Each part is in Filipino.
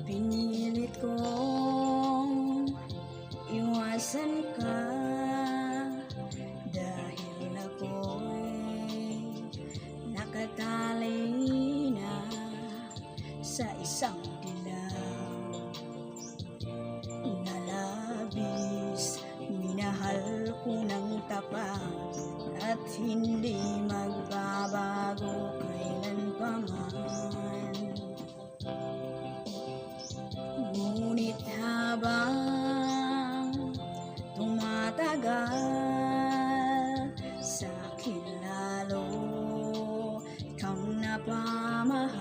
Pinilit kong iwasan ka dahil ako'y nakatali na sa isang dilaw na labis. Minahal ko ng tapat at hindi magbabago kailanpaman. Ngunit habang tumatagal, sa'kin lalo kang napamahal.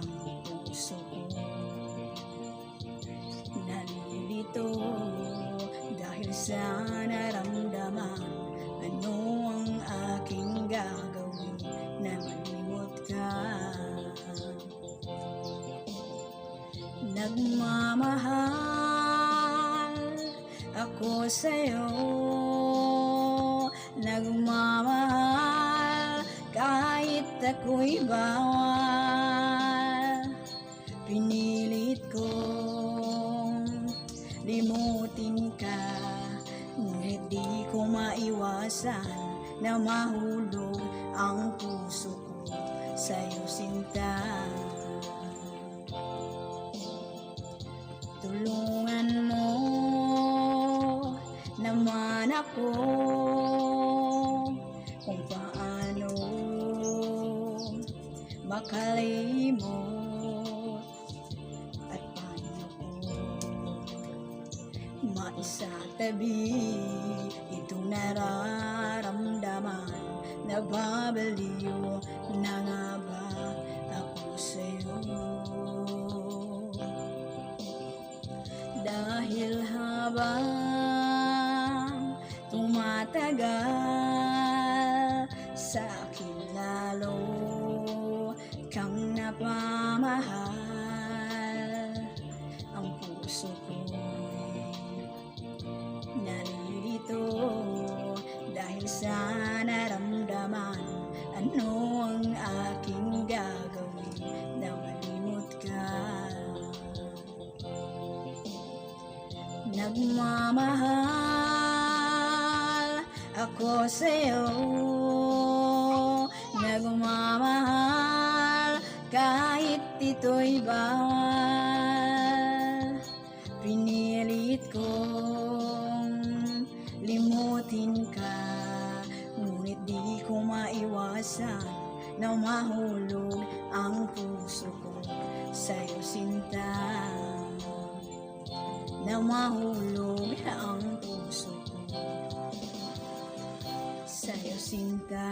Ang puso ko nalilito dahil sa naramdaman. Ano ang aking gagawin na malimot ka? Nagmamahal ako sa'yo, nagmamahal kahit ako'y bawal. Pinilit kong limutin ka, ngunit di ko maiwasan na mahulog ang puso ko sa'yo, sinta. Tulungan mo naman ako kung paano makalimot at paano ko maisatabi itong nararamdaman. Nababaliw na nga ba ako sa'yo? Dahil habang tumatagal, sa'kin lalo kang napamahal. Ang puso ko'y nalilito dahil sa naramdaman. Ano ang aking gagawin na malimot ka? Nagmamahal ako sa'yo, nagmamahal kahit ito'y bawal. Pinilit kong limutin ka, ngunit di ko maiwasan na mahulog ang puso ko sa'yo, sinta. Na mahulog ang puso ko sa'yo, sinta.